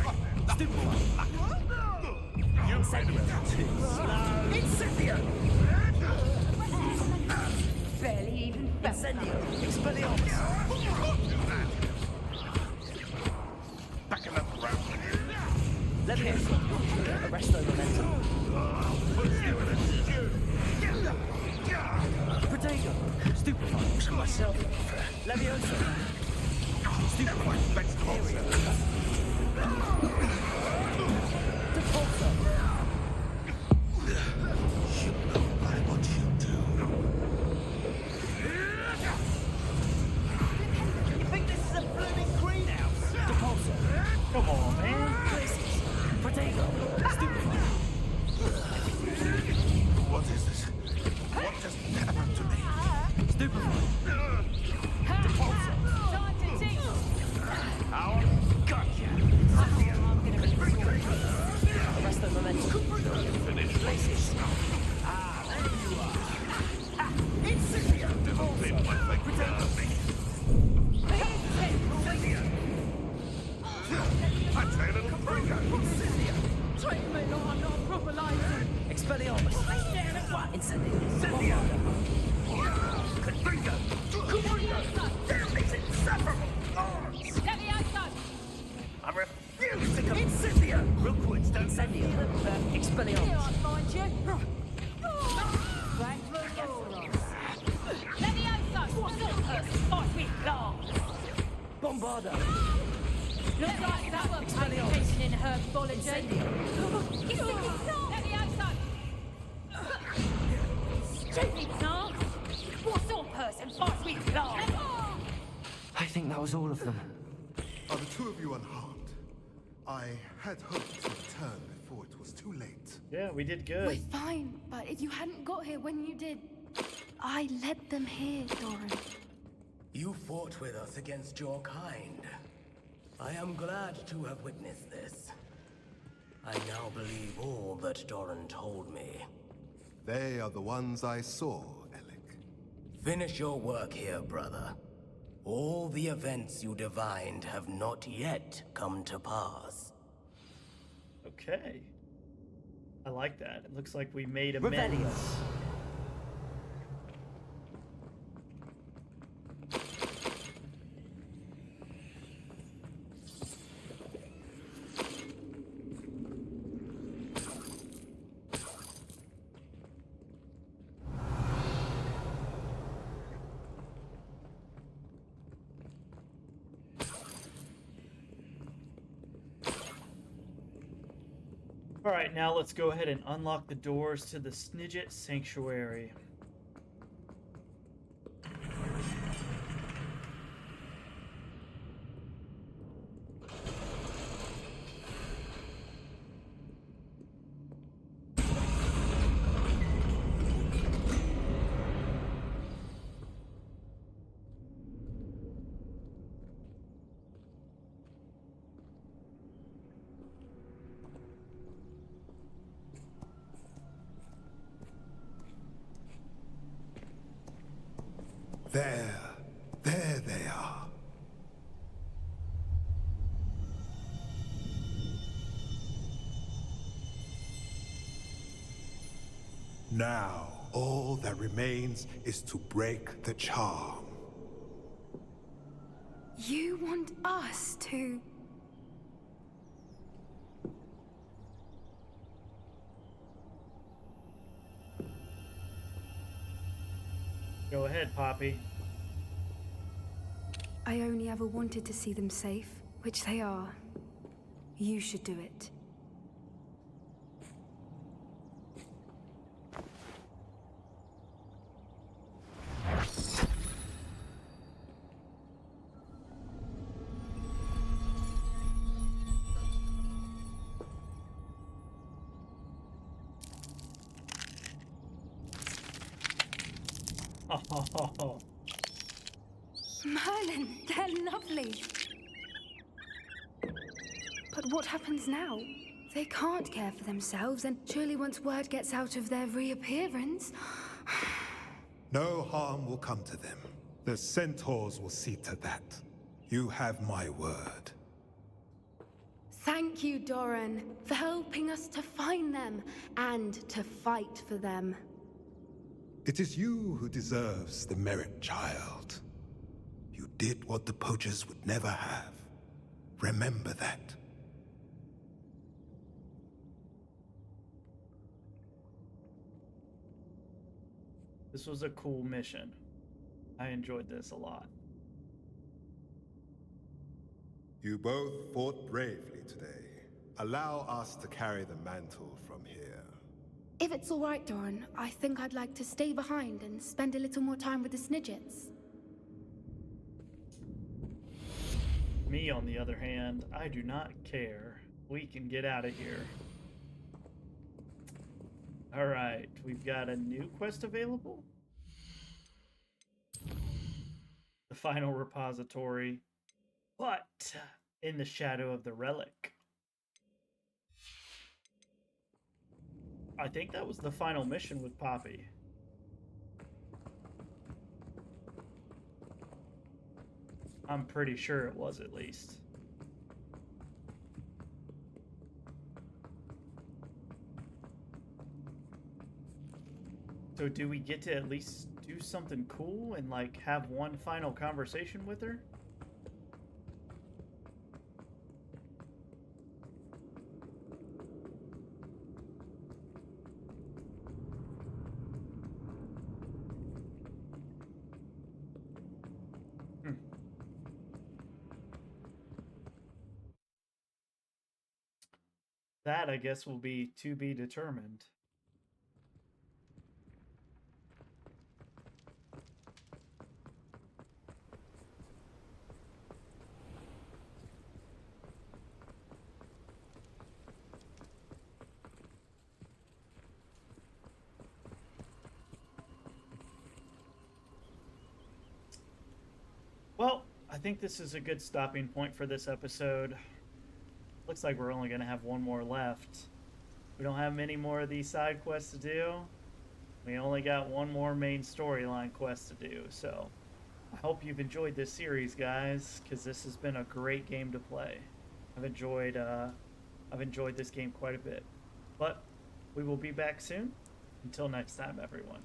Stupefy. You made it. Incendio. Barely even Incendio. Expelliarmus. Back in the ground with you. Leviosa. Arresto momentum. Potato. Stupefy. Myself. Leviosa. Stupefy. Vegetables. Devolso. You know by what you do. You think this is a blooming greenhouse? Devolso. Come on, man. Places. Potato. Stupefy. What is this? What just happened to me? Stupefy. Devolso. time to teach. Our gotcha. I'm gonna restore. Arresto momentum. Finish. Places. Incendio. Did one thing perfect. I'd say a little Bringo. Treat me like I'm not a proper lady. Expelliarmus. Incendio. Bringo. Damn these insufferable thorns. Levioso. I refuse to come. Incendio. Rookwoods don't Incendio. Here Expelliarmus. I find you. Right for yours. Levioso. What's up? Fight with glass. Bombarda. Looks like that application in herbology. Levioso. Stupid plant. What sort of person fights with glass? I think that was all of them. Are the two of you unharmed? I had hoped to return before it was too late. Yeah, we did good. We're fine, but if you hadn't got here when you did, I led them here, Doran. You fought with us against your kind. I am glad to have witnessed this. I now believe all that Doran told me. They are the ones I saw, Alec. Finish your work here, brother. All the events you divined have not yet come to pass. Okay. I like that. It looks like we made Revelio. amends. All right, now let's go ahead and unlock the doors to the Snidget Sanctuary. There they are. Now, all that remains is to break the charm. You want us to... Go ahead, Poppy. I only ever wanted to see them safe, which they are. You should do it. Oh, Merlin, they're lovely. But what happens now? They can't care for themselves, and surely once word gets out of their reappearance... No harm will come to them. The centaurs will see to that. You have my word. Thank you, Doran, for helping us to find them and to fight for them. It is you who deserves the merit, child. You did what the poachers would never have. Remember that. this was a cool mission. I enjoyed this a lot. You both fought bravely today. Allow us to carry the mantle from here. If it's all right, Doran, I think I'd like to stay behind and spend a little more time with the Snidgets. Me, on the other hand, I do not care. We can get out of here. Alright, we've got a new quest available. The final repository, but in the shadow of the relic. I think that was the final mission with Poppy. I'm pretty sure it was, at least. So do we get to at least do something cool and like have one final conversation with her? That, I guess, will be to be determined. Well, I think this is a good stopping point for this episode. Looks like we're only going to have one more left. We don't have many more of these side quests to do. We only got one more main storyline quest to do. So I hope you've enjoyed this series, guys, because this has been a great game to play. I've enjoyed this game quite a bit. But we will be back soon. Until next time, everyone.